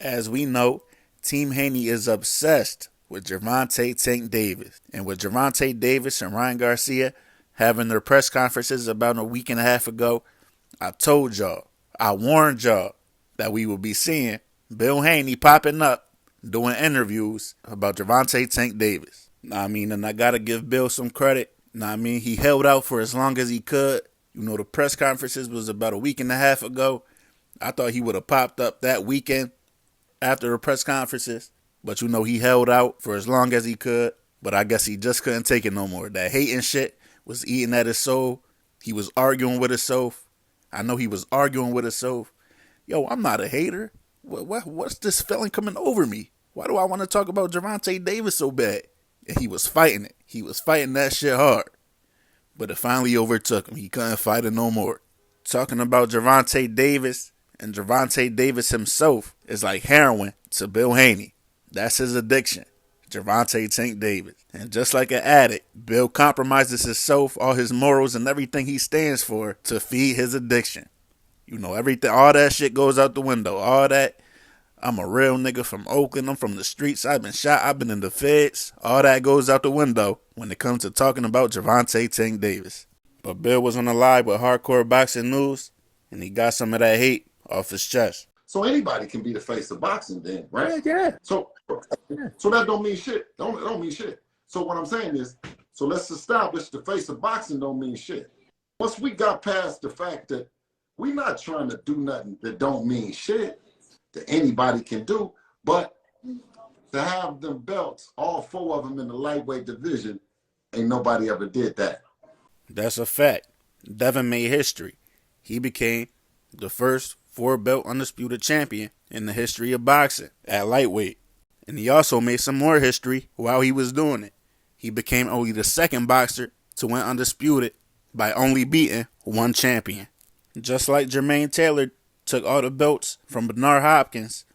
As we know, Team Haney is obsessed with Gervonta Tank Davis. And with Gervonta Davis and Ryan Garcia having their press conferences about a week and a half ago, I told y'all, I warned y'all that we would be seeing Bill Haney popping up doing interviews about Gervonta Tank Davis. And I got to give Bill some credit. He held out for as long as he could. The press conferences was about a week and a half ago. I thought he would have popped up that weekend after the press conferences. But he held out for as long as he could. But I guess he just couldn't take it no more. That hating shit was eating at his soul. He was arguing with himself. I know he was arguing with himself. Yo, I'm not a hater. What's this feeling coming over me? Why do I want to talk about Gervonta Davis so bad? And he was fighting it. He was fighting that shit hard. But it finally overtook him. He couldn't fight it no more. Talking about Gervonta Davis and Gervonta Davis himself is like heroin to Bill Haney. That's his addiction. Gervonta Tank Davis. And just like an addict, Bill compromises himself, all his morals and everything he stands for to feed his addiction. Everything, all that shit goes out the window. All that, I'm a real nigga from Oakland. I'm from the streets. I've been shot. I've been in the feds. All that goes out the window when it comes to talking about Gervonta Tank Davis. But Bill was on the live with Hardcore Boxing News, and he got some of that hate off his chest. So anybody can be the face of boxing then, right? Yeah. So that don't mean shit. Don't mean shit. So what I'm saying is, so let's establish the face of boxing don't mean shit. Once we got past the fact that we're not trying to do nothing that don't mean shit that anybody can do, but to have them belts, all four of them in the lightweight division, ain't nobody ever did that. That's a fact. Devin made history. He became the first 4-belt undisputed champion in the history of boxing at lightweight. And he also made some more history while he was doing it. He became only the second boxer to win undisputed by only beating one champion. Just like Jermaine Taylor took all the belts from Bernard Hopkins,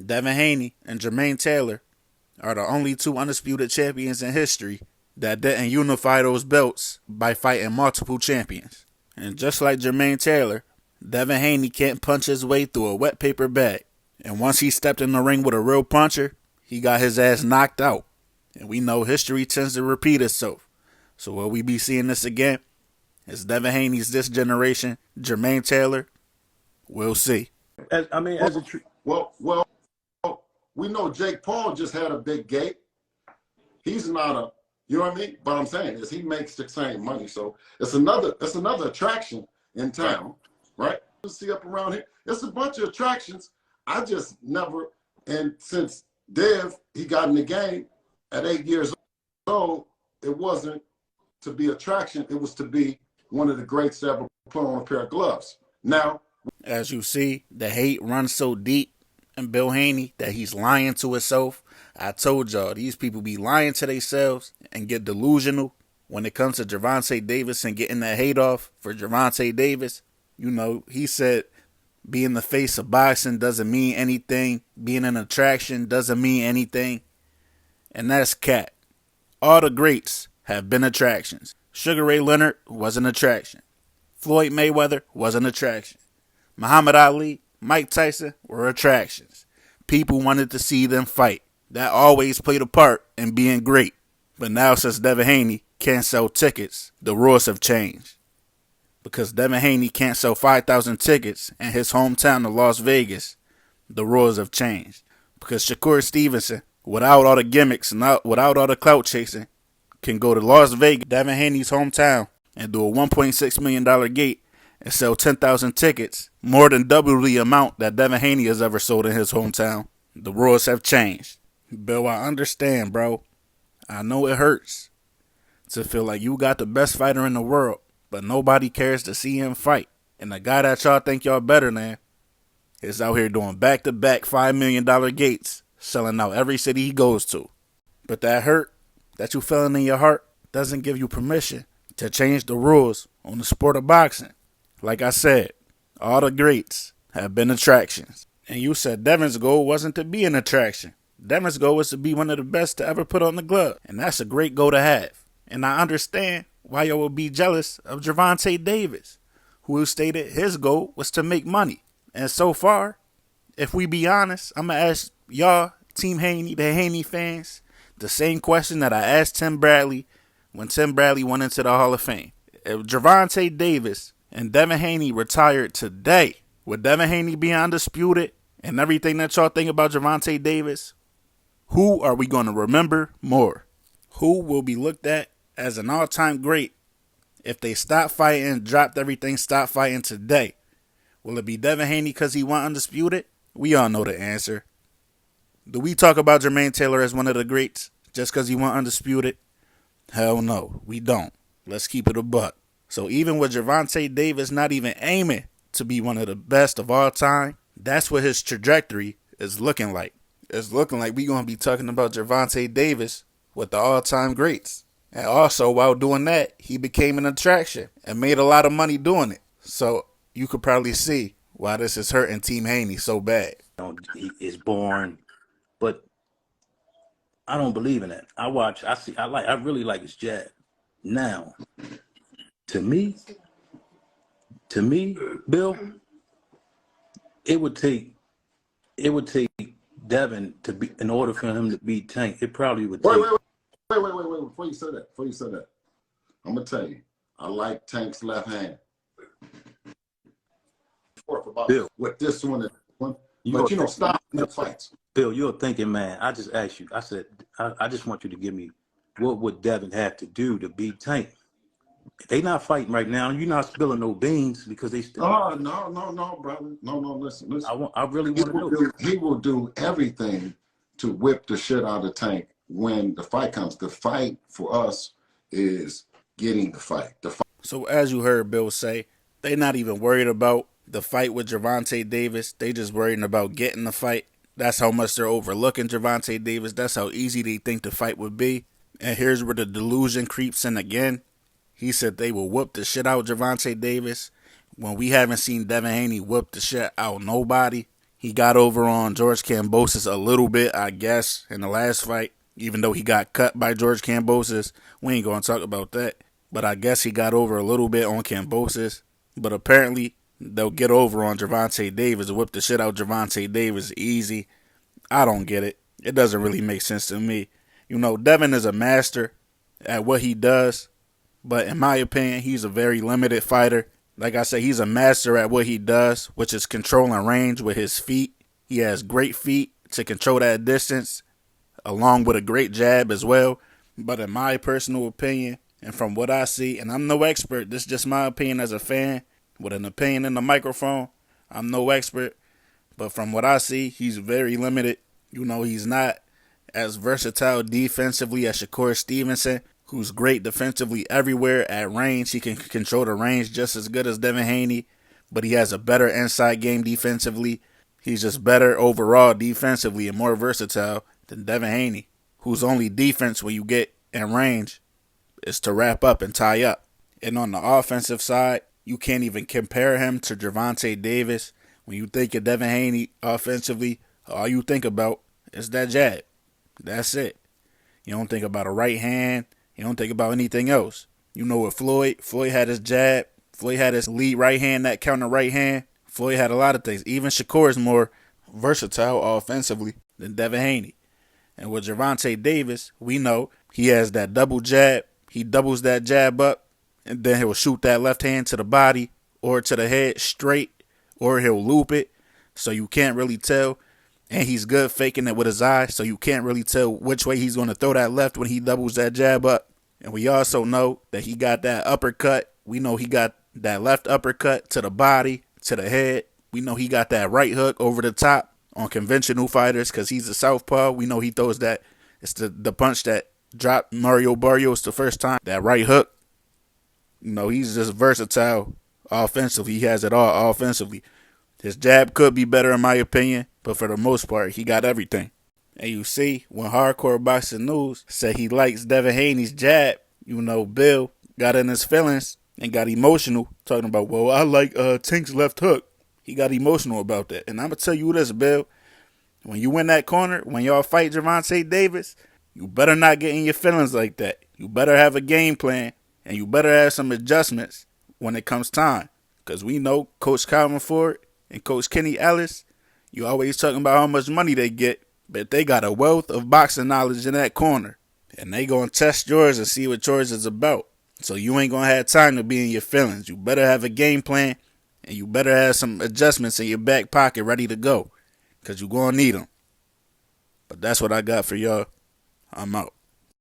Devin Haney and Jermaine Taylor are the only two undisputed champions in history that didn't unify those belts by fighting multiple champions. And just like Jermaine Taylor, Devin Haney can't punch his way through a wet paper bag. And once he stepped in the ring with a real puncher, he got his ass knocked out. And we know history tends to repeat itself. So will we be seeing this again? Is Devin Haney's this generation Jermaine Taylor? We'll see. Well, we know Jake Paul just had a big gate. He's not a, you know what I mean? But I'm saying is he makes the same money. So it's another attraction in town, right? You see up around here, it's a bunch of attractions. I just never, and since Dev, he got in the game at 8 years old, it wasn't to be attraction, it was to be one of the greats to ever put on a pair of gloves. Now, as you see, the hate runs so deep in Bill Haney that he's lying to himself. I told y'all, these people be lying to themselves and get delusional when it comes to Gervonta Davis and getting that hate off for Gervonta Davis. He said being the face of boxing doesn't mean anything. Being an attraction doesn't mean anything. And that's cat. All the greats have been attractions. Sugar Ray Leonard was an attraction. Floyd Mayweather was an attraction. Muhammad Ali, Mike Tyson were attractions. People wanted to see them fight. That always played a part in being great. But now since Devin Haney can't sell tickets, the rules have changed. Because Devin Haney can't sell 5,000 tickets in his hometown of Las Vegas, the rules have changed. Because Shakur Stevenson, without all the gimmicks and without all the clout chasing, can go to Las Vegas, Devin Haney's hometown, and do a $1.6 million gate and sell 10,000 tickets, more than double the amount that Devin Haney has ever sold in his hometown. The rules have changed. Bill, I understand, bro. I know it hurts to feel like you got the best fighter in the world, but nobody cares to see him fight. And the guy that y'all think y'all better than is out here doing back-to-back $5 million gates, selling out every city he goes to. But that hurt that you feeling in your heart doesn't give you permission to change the rules on the sport of boxing. Like I said, all the greats have been attractions. And you said Devin's goal wasn't to be an attraction. Devin's goal was to be one of the best to ever put on the glove. And that's a great goal to have. And I understand why y'all would be jealous of Gervonta Davis, who stated his goal was to make money. And so far, if we be honest, I'm going to ask y'all, Team Haney, the Haney fans, the same question that I asked Tim Bradley when Tim Bradley went into the Hall of Fame. If Gervonta Davis and Devin Haney retired today, would Devin Haney be undisputed and everything that y'all think about Gervonta Davis? Who are we going to remember more? Who will be looked at as an all-time great if they stop fighting, dropped everything, stopped fighting today? Will it be Devin Haney because he went undisputed? We all know the answer. Do we talk about Jermaine Taylor as one of the greats just because he went undisputed? Hell no, we don't. Let's keep it a buck. So even with Gervonta Davis not even aiming to be one of the best of all time, that's what his trajectory is looking like. It's looking like we're going to be talking about Gervonta Davis with the all-time greats. And also, while doing that, he became an attraction and made a lot of money doing it. So you could probably see why this is hurting Team Haney so bad. He is born, but I don't believe in that. I really like his jab. Now, to me, Bill, it would take Devin to be, in order for him to beat Tank. It probably would take. Wait. Before you say that, I'm gonna tell you, I like Tank's left hand. Bill, with this one, but stop the fights. Bill, you're a thinking man. I just asked you. I said, I just want you to give me what would Devin have to do to beat Tank. If they not fighting right now, you're not spilling no beans because they still. Oh no, brother. No, listen. I really want to know. He will do everything to whip the shit out of Tank when the fight comes. The fight for us is getting the fight. So as you heard Bill say, they not even worried about the fight with Gervonta Davis. They just worried about getting the fight. That's how much they're overlooking Gervonta Davis. That's how easy they think the fight would be. And here's where the delusion creeps in again. He said they will whoop the shit out Gervonta Davis when we haven't seen Devin Haney whoop the shit out nobody. He got over on George Kambosos a little bit, I guess, in the last fight. Even though he got cut by George Kambosos, we ain't going to talk about that. But I guess he got over a little bit on Kambosos. But apparently, they'll get over on Gervonta Davis, whip the shit out Gervonta Davis easy. I don't get it. It doesn't really make sense to me. You know, Devin is a master at what he does. But in my opinion, he's a very limited fighter. Like I said, he's a master at what he does, which is controlling range with his feet. He has great feet to control that distance, along with a great jab as well. But in my personal opinion, and from what I see, and I'm no expert, this is just my opinion as a fan, with an opinion in the microphone, I'm no expert. But from what I see, he's very limited. You know, he's not as versatile defensively as Shakur Stevenson, who's great defensively everywhere at range. He can control the range just as good as Devin Haney, but he has a better inside game defensively. He's just better overall defensively and more versatile than Devin Haney, whose only defense when you get in range is to wrap up and tie up. And on the offensive side, you can't even compare him to Gervonta Davis. When you think of Devin Haney offensively, all you think about is that jab. That's it. You don't think about a right hand. You don't think about anything else. You know what Floyd had his jab. Floyd had his lead right hand, that counter right hand. Floyd had a lot of things. Even Shakur is more versatile offensively than Devin Haney. And with Gervonta Davis, we know he has that double jab. He doubles that jab up, and then he'll shoot that left hand to the body or to the head straight, or he'll loop it, so you can't really tell. And he's good faking it with his eyes, so you can't really tell which way he's going to throw that left when he doubles that jab up. And we also know that he got that uppercut. We know he got that left uppercut to the body, to the head. We know he got that right hook over the top on conventional fighters because he's a southpaw. We know he throws that. It's the punch that dropped Mario Barrios the first time, that right hook. You know, he's just versatile offensively. He has it all offensively. His jab could be better in my opinion, but for the most part, he got everything. And you see, when Hardcore Boxing News said he likes Devin Haney's jab, you know, Bill got in his feelings and got emotional, talking about, well, I like Tank's left hook. He got emotional about that. And I'm going to tell you this, Bill. When you in that corner, when y'all fight Gervonta Davis, you better not get in your feelings like that. You better have a game plan, and you better have some adjustments when it comes time. Because we know Coach Calvin Ford and Coach Kenny Ellis, You always talking about how much money they get, but they got a wealth of boxing knowledge in that corner. And they gonna test yours and see what yours is about. So you ain't gonna have time to be in your feelings. You better have a game plan, and you better have some adjustments in your back pocket ready to go, because you gonna need them. But that's what I got for y'all. I'm out.